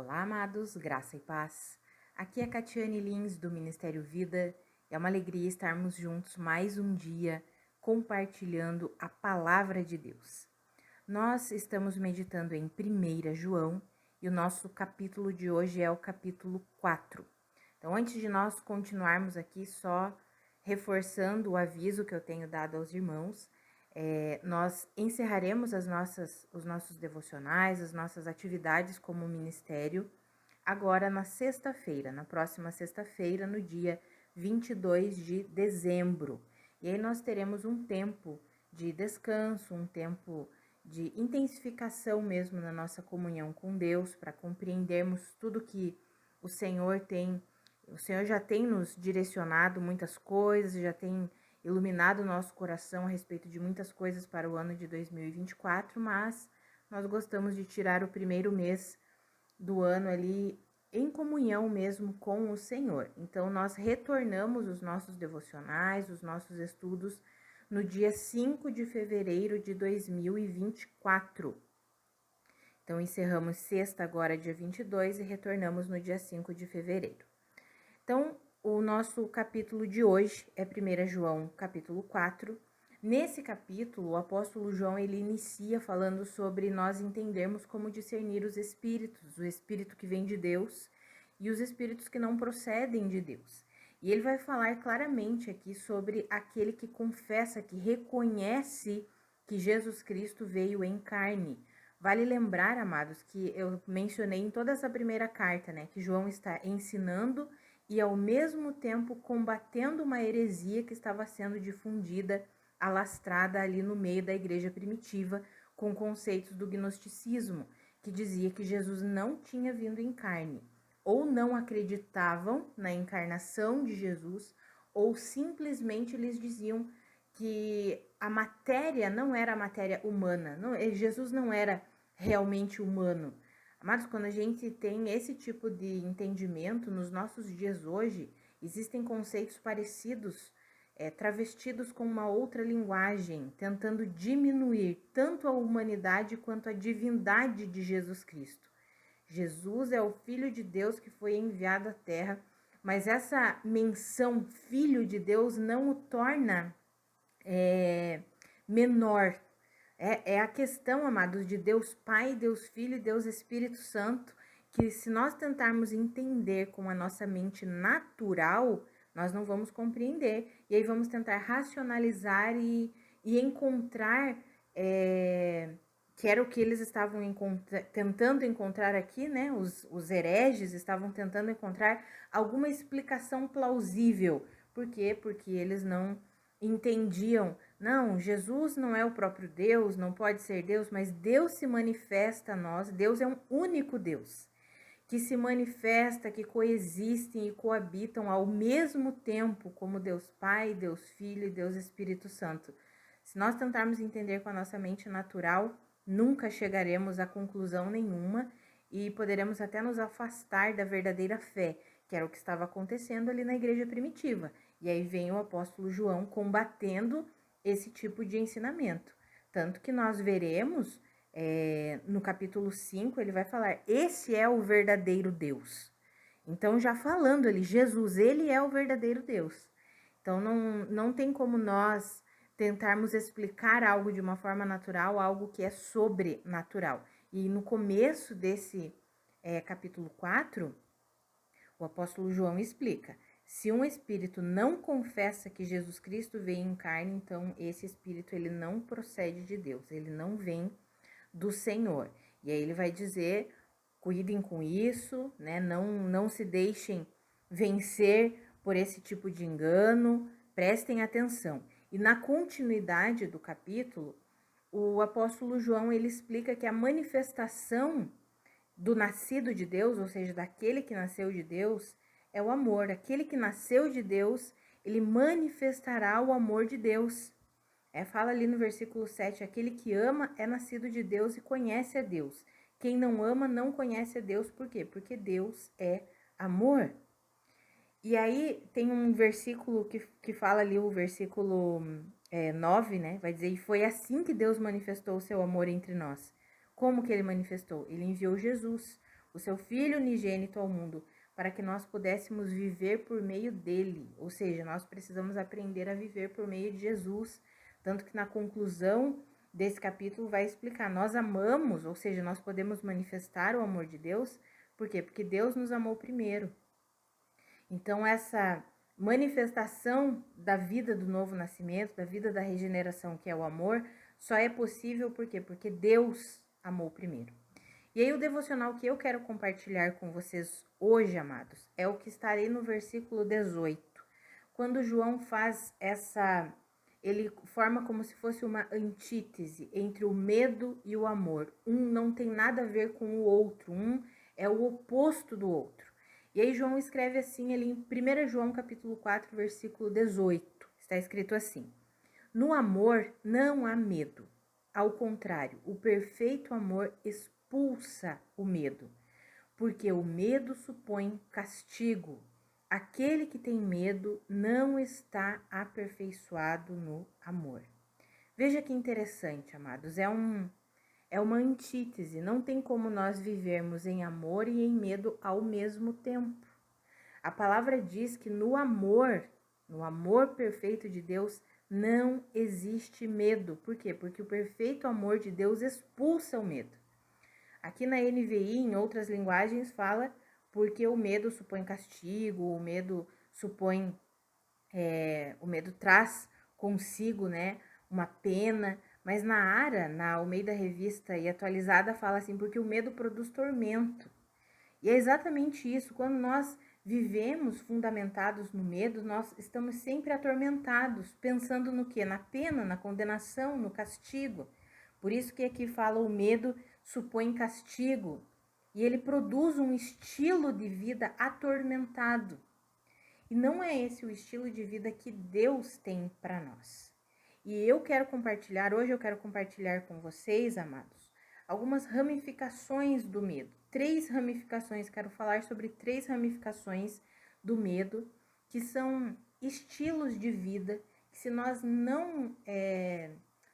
Olá, amados, graça e paz. Aqui é Catiane Lins, do Ministério Vida. É uma alegria estarmos juntos mais um dia compartilhando a palavra de Deus. Nós estamos meditando em 1 João e o nosso capítulo de hoje é o capítulo 4. Então, antes de nós continuarmos aqui, só reforçando o aviso que eu tenho dado aos irmãos, nós encerraremos os nossos devocionais, as nossas atividades como ministério, agora na sexta-feira, na próxima sexta-feira, no dia 22 de dezembro. E aí nós teremos um tempo de descanso, um tempo de intensificação mesmo na nossa comunhão com Deus, para compreendermos tudo que o Senhor já tem nos direcionado muitas coisas, já tem iluminado o nosso coração a respeito de muitas coisas para o ano de 2024, mas nós gostamos de tirar o primeiro mês do ano ali em comunhão mesmo com o Senhor. Então, nós retornamos os nossos devocionais, os nossos estudos no dia 5 de fevereiro de 2024. Então, encerramos sexta agora, dia 22, e retornamos no dia 5 de fevereiro. Então, o nosso capítulo de hoje é 1 João, capítulo 4. Nesse capítulo, o apóstolo João, ele inicia falando sobre nós entendermos como discernir os espíritos, o espírito que vem de Deus e os espíritos que não procedem de Deus. E ele vai falar claramente aqui sobre aquele que confessa, que reconhece que Jesus Cristo veio em carne. Vale lembrar, amados, que eu mencionei em toda essa primeira carta, né, que João está ensinando e ao mesmo tempo combatendo uma heresia que estava sendo difundida, alastrada ali no meio da igreja primitiva, com conceitos do gnosticismo, que dizia que Jesus não tinha vindo em carne, ou não acreditavam na encarnação de Jesus, ou simplesmente eles diziam que a matéria não era a matéria humana, Jesus não era realmente humano. Amados, quando a gente tem esse tipo de entendimento, nos nossos dias hoje, existem conceitos parecidos, travestidos com uma outra linguagem, tentando diminuir tanto a humanidade quanto a divindade de Jesus Cristo. Jesus é o Filho de Deus que foi enviado à Terra, mas essa menção Filho de Deus não o torna menor. É a questão, amados, de Deus Pai, Deus Filho e Deus Espírito Santo, que se nós tentarmos entender com a nossa mente natural, nós não vamos compreender. E aí vamos tentar racionalizar e encontrar, que era o que eles estavam tentando encontrar aqui, né? Os hereges estavam tentando encontrar alguma explicação plausível. Por quê? Porque eles não entendiam, não, Jesus não é o próprio Deus, não pode ser Deus, mas Deus se manifesta a nós, Deus é um único Deus, que se manifesta, que coexistem e coabitam ao mesmo tempo como Deus Pai, Deus Filho e Deus Espírito Santo. Se nós tentarmos entender com a nossa mente natural, nunca chegaremos a conclusão nenhuma e poderemos até nos afastar da verdadeira fé, que era o que estava acontecendo ali na igreja primitiva. E aí vem o apóstolo João combatendo esse tipo de ensinamento. Tanto que nós veremos, no capítulo 5, ele vai falar, esse é o verdadeiro Deus. Então, já falando ali, Jesus, ele é o verdadeiro Deus. Então, não tem como nós tentarmos explicar algo de uma forma natural, algo que é sobrenatural. E no começo desse capítulo 4, o apóstolo João explica, se um espírito não confessa que Jesus Cristo veio em carne, então esse espírito ele não procede de Deus, ele não vem do Senhor. E aí ele vai dizer, cuidem com isso, né? Não se deixem vencer por esse tipo de engano, prestem atenção. E na continuidade do capítulo, o apóstolo João ele explica que a manifestação do nascido de Deus, ou seja, daquele que nasceu de Deus, é o amor. Aquele que nasceu de Deus, ele manifestará o amor de Deus. Fala ali no versículo 7, aquele que ama é nascido de Deus e conhece a Deus. Quem não ama não conhece a Deus, por quê? Porque Deus é amor. E aí tem um versículo que fala ali, o versículo 9, né? Vai dizer, e foi assim que Deus manifestou o seu amor entre nós. Como que ele manifestou? Ele enviou Jesus, o seu Filho unigênito ao mundo, para que nós pudéssemos viver por meio dele. Ou seja, nós precisamos aprender a viver por meio de Jesus. Tanto que na conclusão desse capítulo vai explicar, nós amamos, ou seja, nós podemos manifestar o amor de Deus. Por quê? Porque Deus nos amou primeiro. Então, essa manifestação da vida do novo nascimento, da vida da regeneração, que é o amor, só é possível por quê? Porque Deus amou primeiro. E aí o devocional que eu quero compartilhar com vocês hoje, amados, é o que está aí no versículo 18. Quando João faz ele forma como se fosse uma antítese entre o medo e o amor. Um não tem nada a ver com o outro, um é o oposto do outro. E aí João escreve assim, ali em 1 João capítulo 4, versículo 18, está escrito assim: no amor não há medo, ao contrário, o perfeito amor expulsa o medo, porque o medo supõe castigo. Aquele que tem medo não está aperfeiçoado no amor. Veja que interessante, amados, é uma antítese, não tem como nós vivermos em amor e em medo ao mesmo tempo. A palavra diz que no amor perfeito de Deus, não existe medo. Por quê? Porque o perfeito amor de Deus expulsa o medo. Aqui na NVI, em outras linguagens, fala porque o medo supõe castigo, o medo traz consigo, né, uma pena. Mas na ARA, na Almeida Revista e Atualizada, fala assim, porque o medo produz tormento. E é exatamente isso, quando nós vivemos fundamentados no medo, nós estamos sempre atormentados, pensando no quê? Na pena, na condenação, no castigo. Por isso que aqui fala o medo supõe castigo, e ele produz um estilo de vida atormentado. E não é esse o estilo de vida que Deus tem para nós. E hoje eu quero compartilhar com vocês, amados, algumas ramificações do medo. 3 ramificações, quero falar sobre 3 ramificações do medo, que são estilos de vida, que se nós não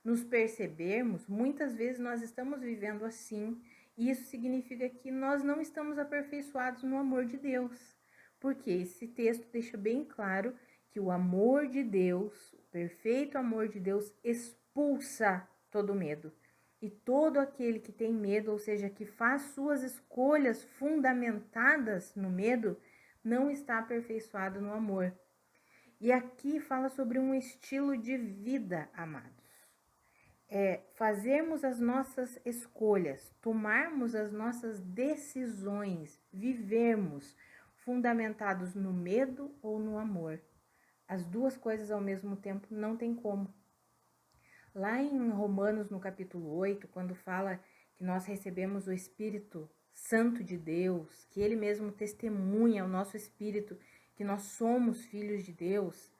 nos percebermos, muitas vezes nós estamos vivendo assim, e isso significa que nós não estamos aperfeiçoados no amor de Deus. Porque esse texto deixa bem claro que o amor de Deus, o perfeito amor de Deus, expulsa todo medo. E todo aquele que tem medo, ou seja, que faz suas escolhas fundamentadas no medo, não está aperfeiçoado no amor. E aqui fala sobre um estilo de vida, amados. Fazermos as nossas escolhas, tomarmos as nossas decisões, vivermos fundamentados no medo ou no amor. As duas coisas ao mesmo tempo não tem como. Lá em Romanos, no capítulo 8, quando fala que nós recebemos o Espírito Santo de Deus, que Ele mesmo testemunha ao nosso espírito que nós somos filhos de Deus,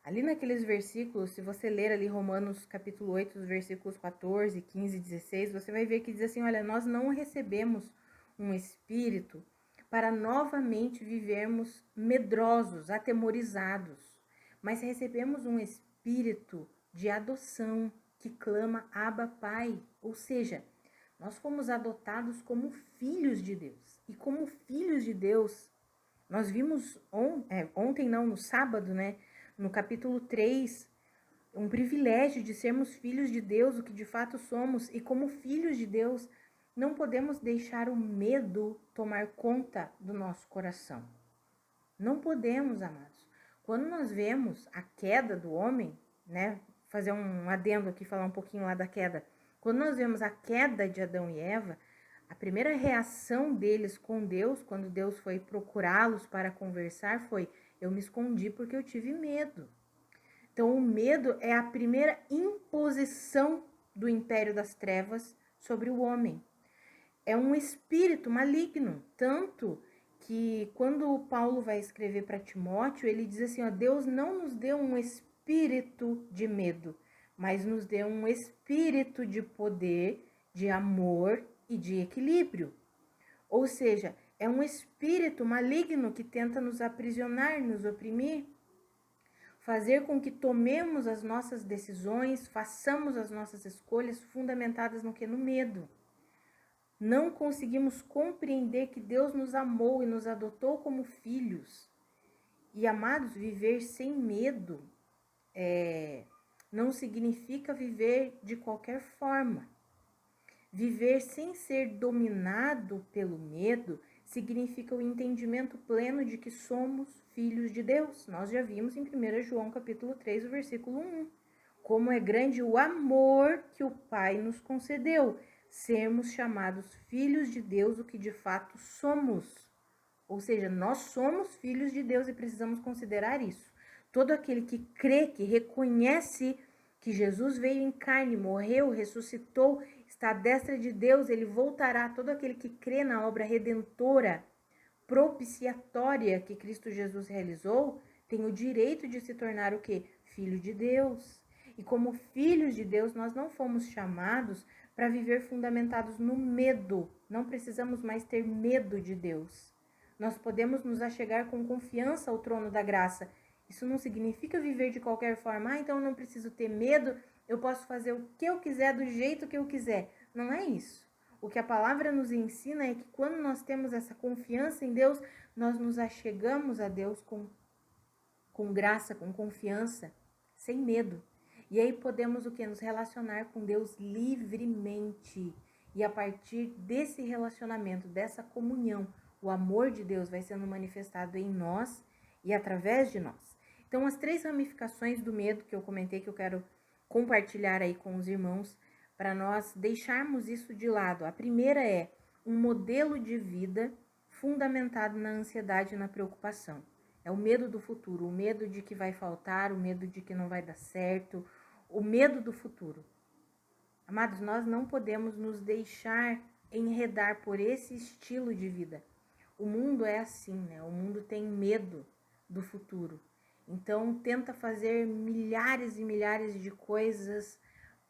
ali naqueles versículos, se você ler ali Romanos capítulo 8, os versículos 14, 15 e 16, você vai ver que diz assim, olha, nós não recebemos um espírito para novamente vivermos medrosos, atemorizados, mas recebemos um espírito de adoção que clama Abba Pai, ou seja, nós fomos adotados como filhos de Deus. E como filhos de Deus, nós vimos no sábado, né, no capítulo 3, um privilégio de sermos filhos de Deus, o que de fato somos, e como filhos de Deus, não podemos deixar o medo tomar conta do nosso coração. Não podemos, amados. Quando nós vemos a queda do homem, né, fazer um adendo aqui, falar um pouquinho lá da queda. Quando nós vemos a queda de Adão e Eva, a primeira reação deles com Deus, quando Deus foi procurá-los para conversar, foi: eu me escondi porque eu tive medo. Então, o medo é a primeira imposição do império das trevas sobre o homem. É um espírito maligno, tanto que quando Paulo vai escrever para Timóteo, ele diz assim, ó, Deus não nos deu um espírito de medo, mas nos deu um espírito de poder, de amor e de equilíbrio. Ou seja, é um espírito maligno que tenta nos aprisionar, nos oprimir, fazer com que tomemos as nossas decisões, façamos as nossas escolhas fundamentadas no que? No medo. não conseguimos compreender que Deus nos amou e nos adotou como filhos. E, amados, viver sem medo não significa viver de qualquer forma. Viver sem ser dominado pelo medo significa o entendimento pleno de que somos filhos de Deus. Nós já vimos em 1 João capítulo 3, o versículo 1. Como é grande o amor que o Pai nos concedeu, sermos chamados filhos de Deus, o que de fato somos. Ou seja, nós somos filhos de Deus e precisamos considerar isso. Todo aquele que crê, que reconhece que Jesus veio em carne, morreu, ressuscitou, está à destra de Deus, ele voltará. Todo aquele que crê na obra redentora, propiciatória que Cristo Jesus realizou, tem o direito de se tornar o quê? Filho de Deus. E como filhos de Deus, nós não fomos chamados para viver fundamentados no medo. Não precisamos mais ter medo de Deus. Nós podemos nos achegar com confiança ao trono da graça. Isso não significa viver de qualquer forma. Então eu não preciso ter medo, eu posso fazer o que eu quiser, do jeito que eu quiser. Não é isso. O que a palavra nos ensina é que quando nós temos essa confiança em Deus, nós nos achegamos a Deus com graça, com confiança, sem medo. E aí podemos o que? Nos relacionar com Deus livremente. E a partir desse relacionamento, dessa comunhão, o amor de Deus vai sendo manifestado em nós e através de nós. Então, as 3 ramificações do medo que eu comentei, que eu quero compartilhar aí com os irmãos, para nós deixarmos isso de lado. A primeira é um modelo de vida fundamentado na ansiedade e na preocupação. É o medo do futuro, o medo de que vai faltar, o medo de que não vai dar certo, o medo do futuro. Amados, nós não podemos nos deixar enredar por esse estilo de vida. O mundo é assim, né? O mundo tem medo do futuro. Então, tenta fazer milhares e milhares de coisas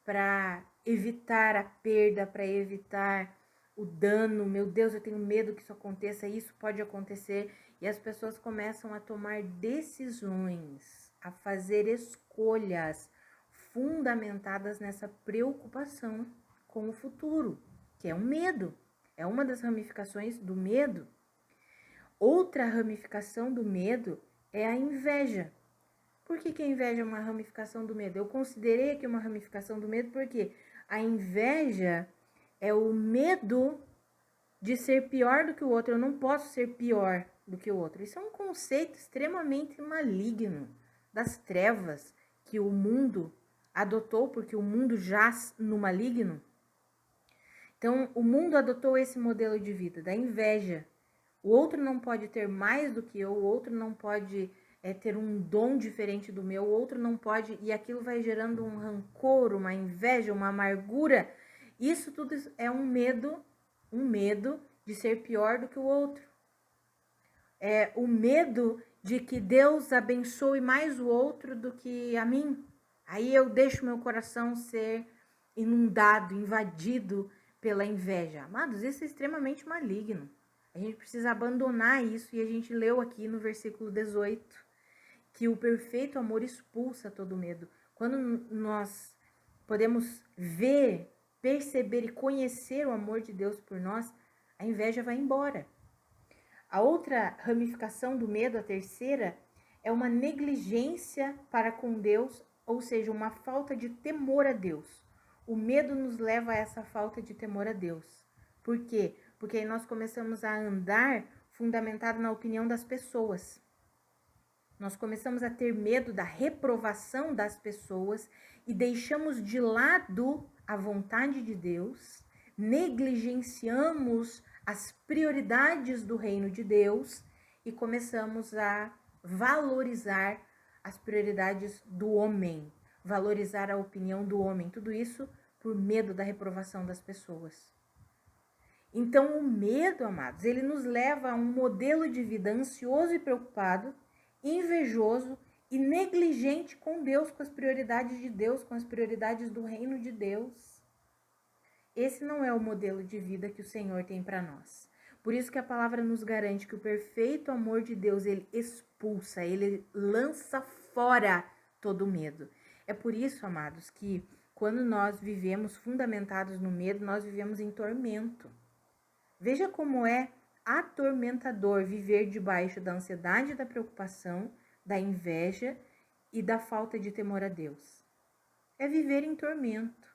para evitar a perda, para evitar o dano. Meu Deus, eu tenho medo que isso aconteça, isso pode acontecer. E as pessoas começam a tomar decisões, a fazer escolhas fundamentadas nessa preocupação com o futuro, que é o medo. É uma das ramificações do medo. Outra ramificação do medo é a inveja. Por que a inveja é uma ramificação do medo? Eu considerei aqui uma ramificação do medo porque a inveja é o medo de ser pior do que o outro. Eu não posso ser pior do que o outro. Isso é um conceito extremamente maligno das trevas que o mundo adotou, porque o mundo jaz no maligno. Então, o mundo adotou esse modelo de vida, da inveja. O outro não pode ter mais do que eu, o outro não pode ter um dom diferente do meu, o outro não pode, e aquilo vai gerando um rancor, uma inveja, uma amargura. Isso tudo é um medo de ser pior do que o outro. É o medo de que Deus abençoe mais o outro do que a mim. Aí eu deixo meu coração ser inundado, invadido pela inveja. Amados, isso é extremamente maligno. A gente precisa abandonar isso, e a gente leu aqui no versículo 18 que o perfeito amor expulsa todo medo. Quando nós podemos ver, perceber e conhecer o amor de Deus por nós, a inveja vai embora. A outra ramificação do medo, a terceira, é uma negligência para com Deus, ou seja, uma falta de temor a Deus. O medo nos leva a essa falta de temor a Deus. Por quê? Porque aí nós começamos a andar fundamentado na opinião das pessoas. Nós começamos a ter medo da reprovação das pessoas e deixamos de lado a vontade de Deus, negligenciamos as prioridades do reino de Deus e começamos a valorizar as prioridades do homem, valorizar a opinião do homem, tudo isso por medo da reprovação das pessoas. Então, o medo, amados, ele nos leva a um modelo de vida ansioso e preocupado, invejoso e negligente com Deus, com as prioridades de Deus, com as prioridades do reino de Deus. Esse não é o modelo de vida que o Senhor tem para nós. Por isso que a palavra nos garante que o perfeito amor de Deus, ele expulsa, ele lança fora todo medo. É por isso, amados, que quando nós vivemos fundamentados no medo, nós vivemos em tormento. Veja como é atormentador viver debaixo da ansiedade, da preocupação, da inveja e da falta de temor a Deus. É viver em tormento.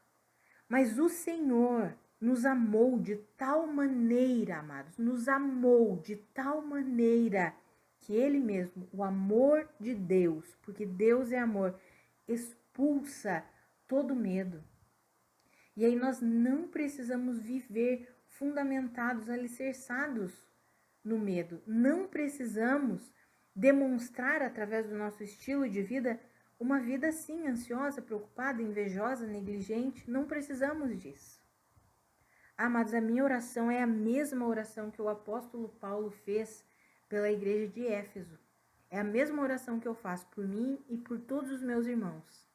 Mas o Senhor nos amou de tal maneira, amados, nos amou de tal maneira que Ele mesmo, o amor de Deus, porque Deus é amor, expulsa todo medo. E aí nós não precisamos viver fundamentados, alicerçados no medo. Não precisamos demonstrar através do nosso estilo de vida uma vida assim, ansiosa, preocupada, invejosa, negligente. Não precisamos disso. Amados, a minha oração é a mesma oração que o apóstolo Paulo fez pela igreja de Éfeso. É a mesma oração que eu faço por mim e por todos os meus irmãos.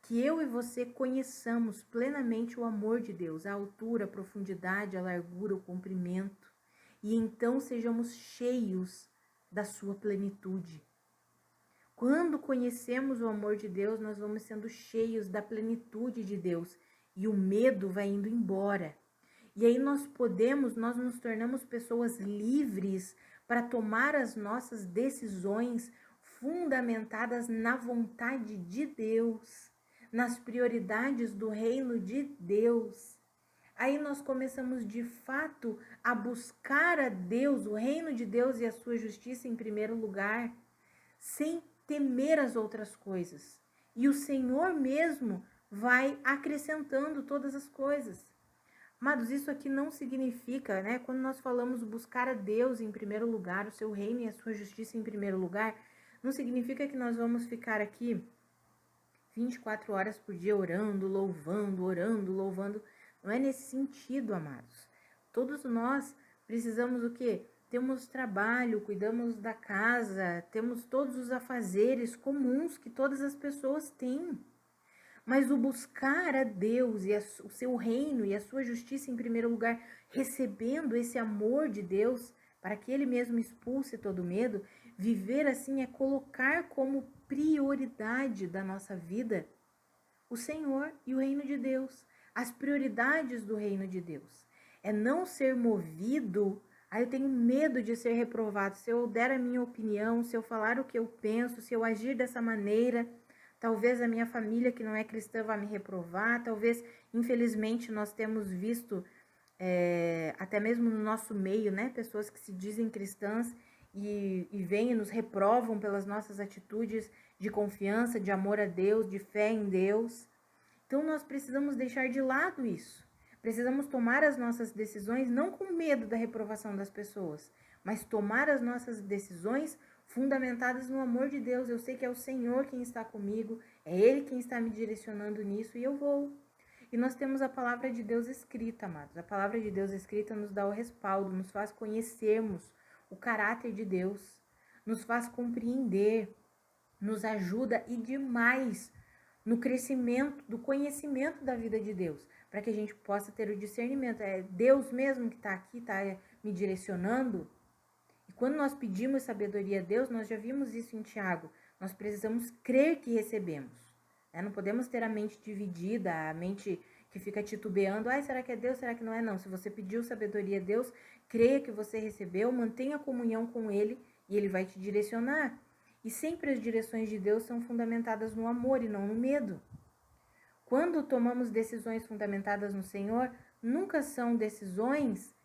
Que eu e você conheçamos plenamente o amor de Deus, a altura, a profundidade, a largura, o comprimento, e então sejamos cheios da sua plenitude. Quando conhecemos o amor de Deus, nós vamos sendo cheios da plenitude de Deus e o medo vai indo embora. E aí nós nos tornamos pessoas livres para tomar as nossas decisões fundamentadas na vontade de Deus, nas prioridades do reino de Deus. Aí nós começamos de fato a buscar a Deus, o reino de Deus e a sua justiça em primeiro lugar, sem temer as outras coisas. E o Senhor mesmo vai acrescentando todas as coisas. Amados, isso aqui não significa, né? Quando nós falamos buscar a Deus em primeiro lugar, o seu reino e a sua justiça em primeiro lugar, não significa que nós vamos ficar aqui 24 horas por dia orando, louvando. Não é nesse sentido, amados. Todos nós precisamos o quê? Temos trabalho, cuidamos da casa, temos todos os afazeres comuns que todas as pessoas têm. Mas o buscar a Deus e o seu reino e a sua justiça em primeiro lugar, recebendo esse amor de Deus, para que Ele mesmo expulse todo medo, viver assim é colocar como prioridade da nossa vida o Senhor e o reino de Deus, as prioridades do reino de Deus. É não ser movido, eu tenho medo de ser reprovado, se eu der a minha opinião, se eu falar o que eu penso, se eu agir dessa maneira, talvez a minha família que não é cristã vá me reprovar, talvez, infelizmente, nós temos visto, até mesmo no nosso meio, né, pessoas que se dizem cristãs e vêm e nos reprovam pelas nossas atitudes de confiança, de amor a Deus, de fé em Deus. Então, nós precisamos deixar de lado isso. Precisamos tomar as nossas decisões não com medo da reprovação das pessoas, mas tomar as nossas decisões fundamentadas no amor de Deus. Eu sei que é o Senhor quem está comigo, é Ele quem está me direcionando nisso e eu vou. E nós temos a palavra de Deus escrita, amados. A palavra de Deus escrita nos dá o respaldo, nos faz conhecermos o caráter de Deus, nos faz compreender, nos ajuda e demais no crescimento, do conhecimento da vida de Deus, para que a gente possa ter o discernimento. É Deus mesmo que está aqui, está me direcionando. E quando nós pedimos sabedoria a Deus, nós já vimos isso em Tiago, nós precisamos crer que recebemos. Não podemos ter a mente dividida, a mente que fica titubeando, será que é Deus, será que não é? Não, se você pediu sabedoria a Deus, creia que você recebeu, mantenha comunhão com Ele e Ele vai te direcionar. E sempre as direções de Deus são fundamentadas no amor e não no medo. Quando tomamos decisões fundamentadas no Senhor, nunca são decisões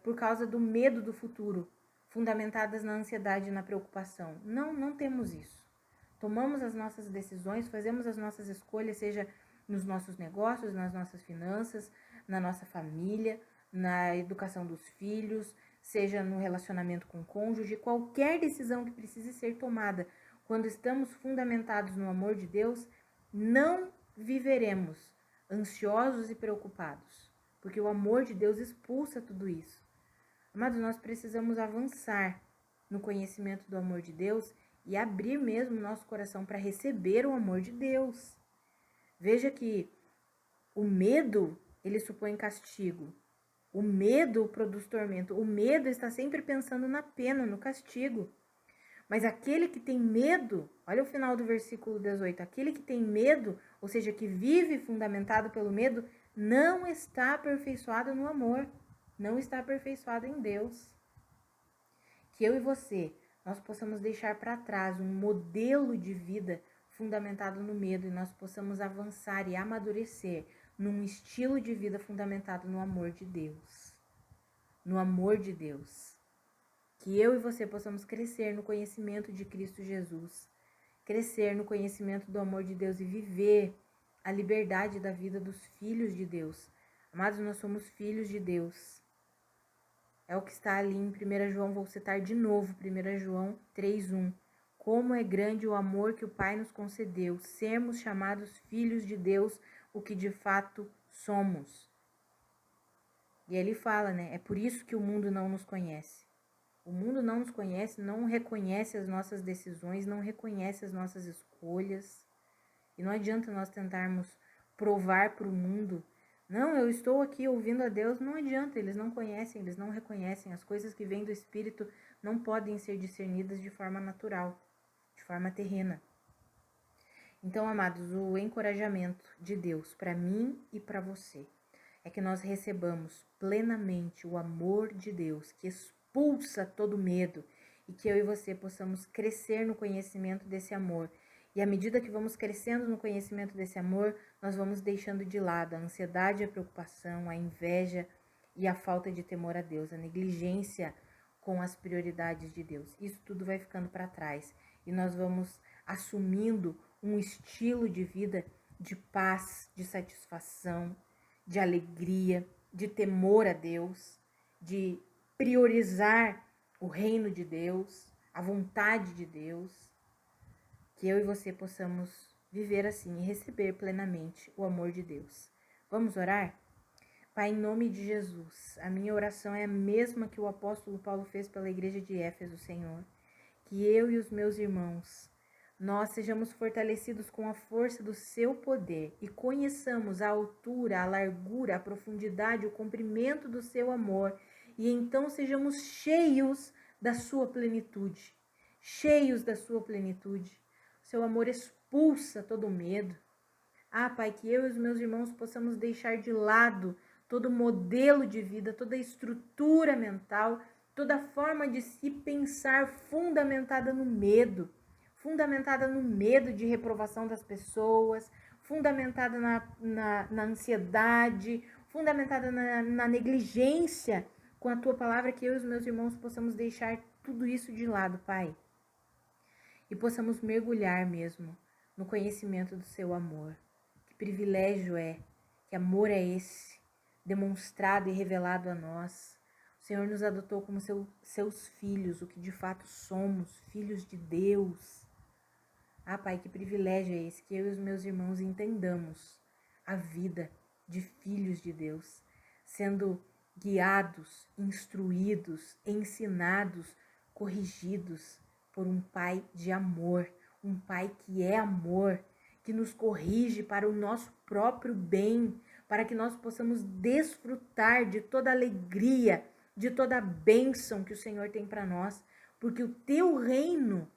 por causa do medo do futuro, fundamentadas na ansiedade e na preocupação. Não temos isso. Tomamos as nossas decisões, fazemos as nossas escolhas, seja nos nossos negócios, nas nossas finanças, na nossa família, na educação dos filhos, seja no relacionamento com o cônjuge, qualquer decisão que precise ser tomada, quando estamos fundamentados no amor de Deus, não viveremos ansiosos e preocupados, porque o amor de Deus expulsa tudo isso. Amados, nós precisamos avançar no conhecimento do amor de Deus e abrir mesmo nosso coração para receber o amor de Deus. Veja que o medo, ele supõe castigo. O medo produz tormento. O medo está sempre pensando na pena, no castigo. Mas aquele que tem medo, olha o final do versículo 18, aquele que tem medo, ou seja, que vive fundamentado pelo medo, não está aperfeiçoado no amor. não está aperfeiçoado em Deus. Que eu e você, nós possamos deixar para trás um modelo de vida fundamentado no medo e nós possamos avançar e amadurecer num estilo de vida fundamentado no amor de Deus. No amor de Deus. Que eu e você possamos crescer no conhecimento de Cristo Jesus, crescer no conhecimento do amor de Deus e viver a liberdade da vida dos filhos de Deus. Amados, nós somos filhos de Deus. É o que está ali em 1 João, vou citar de novo, 1 João 3:1. Como é grande o amor que o Pai nos concedeu, sermos chamados filhos de Deus, o que de fato somos. E ele fala, né? É por isso que o mundo não nos conhece. O mundo não nos conhece, não reconhece as nossas decisões, não reconhece as nossas escolhas. E não adianta nós tentarmos provar para o mundo, não, eu estou aqui ouvindo a Deus, não adianta, eles não conhecem, eles não reconhecem. As coisas que vêm do Espírito não podem ser discernidas de forma natural, de forma terrena. Então, amados, o encorajamento de Deus para mim e para você é que nós recebamos plenamente o amor de Deus, que expulsa todo medo, e que eu e você possamos crescer no conhecimento desse amor. E à medida que vamos crescendo no conhecimento desse amor, nós vamos deixando de lado a ansiedade, a preocupação, a inveja e a falta de temor a Deus, a negligência com as prioridades de Deus. Isso tudo vai ficando para trás e nós vamos assumindo um estilo de vida de paz, de satisfação, de alegria, de temor a Deus, de priorizar o reino de Deus, a vontade de Deus. Que eu e você possamos viver assim e receber plenamente o amor de Deus. Vamos orar? Pai, em nome de Jesus, a minha oração é a mesma que o apóstolo Paulo fez pela igreja de Éfeso, Senhor. Que eu e os meus irmãos, nós sejamos fortalecidos com a força do seu poder e conheçamos a altura, a largura, a profundidade, o comprimento do seu amor e então sejamos cheios da sua plenitude, cheios da sua plenitude. Seu amor expulsa todo medo. Ah, Pai, que eu e os meus irmãos possamos deixar de lado todo modelo de vida, toda estrutura mental, toda forma de se pensar fundamentada no medo de reprovação das pessoas, fundamentada na ansiedade, fundamentada na negligência com a Tua palavra, que eu e os meus irmãos possamos deixar tudo isso de lado, Pai. E possamos mergulhar mesmo no conhecimento do seu amor. Que privilégio é, que amor é esse, demonstrado e revelado a nós. O Senhor nos adotou como seus filhos, o que de fato somos, filhos de Deus. Ah, Pai, que privilégio é esse, que eu e os meus irmãos entendamos a vida de filhos de Deus, sendo guiados, instruídos, ensinados, corrigidos por um Pai de amor, um Pai que é amor, que nos corrige para o nosso próprio bem, para que nós possamos desfrutar de toda a alegria, de toda a bênção que o Senhor tem para nós, porque o teu reino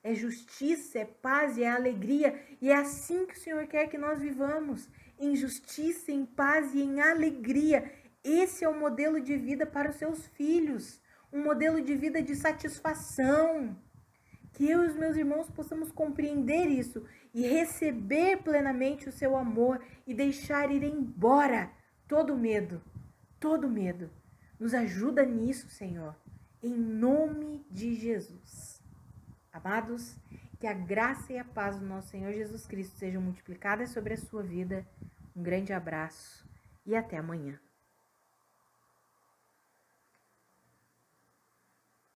é justiça, é paz e é alegria, e é assim que o Senhor quer que nós vivamos, em justiça, em paz e em alegria. Esse é o modelo de vida para os seus filhos, um modelo de vida de satisfação. Que eu e os meus irmãos possamos compreender isso e receber plenamente o seu amor e deixar ir embora todo medo, todo medo. Nos ajuda nisso, Senhor, em nome de Jesus. Amados, que a graça e a paz do nosso Senhor Jesus Cristo sejam multiplicadas sobre a sua vida. Um grande abraço e até amanhã.